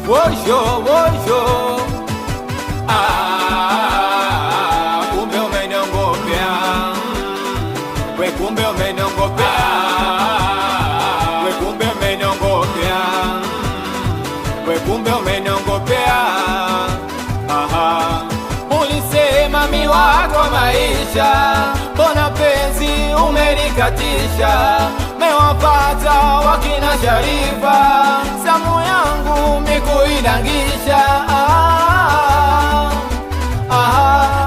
wosho wosho. Kumbe umenongopea, we kumbe umenongopea, we kumbe umenongopea, we kumbe umenongopea. Ulisema mi wako maisha, mbona penzi umelikatisha? Mewapata wakina Sharifa, zamu yangu mikuidangisha.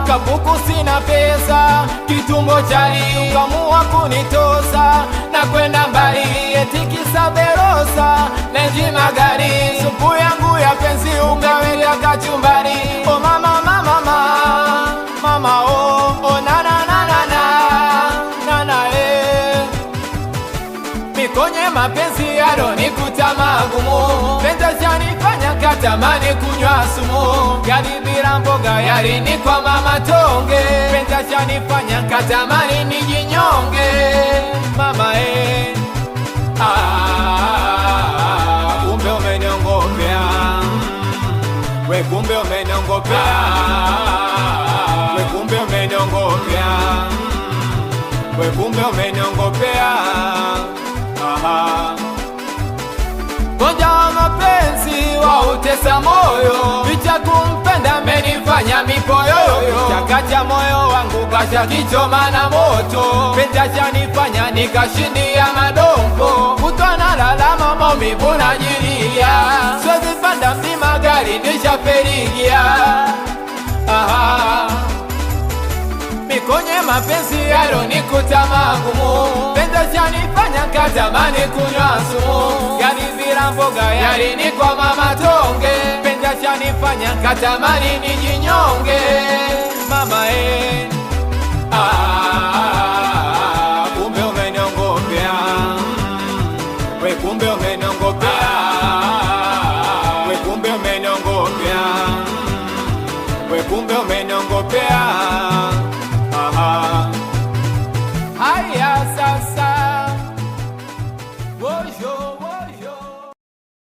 Kapuku sina pesa, kitumbo chali ukamua kunitosa, na kwenda mbali eti kisa Berosa, Lenji magari supu yangu ya penzi ukaweka kachumbari. Oh mama mama mama mama, oh na na na na na na mikonye mapenzi yalonikuta magumu, penda chanifanya katamani kunywa sumu, galibira mboga yalinikwa mama tonge, penda chanifanya katamani nijinyonge mama kumbe umenongopea, we kumbe umenongopea, we kumbe umenongopea, we kumbe umenongopea. Gonja wa mapenzi wa utesa moyo, licha kumpenda menifanya mipoyoyo, chakacha moyo wangu kasha kichoma na moto, penda chanifanya nikashindia madongo, kutwana lalama maumivu najilia, siwezi panda mlima gari nishapeligia. Mikonye mapenzi yalonikuta magumu, penda chanifanya katamani kunywa sumu, galibira mboga yalinikwa mama tonge, penda chanifanya katamani nijinyonge mama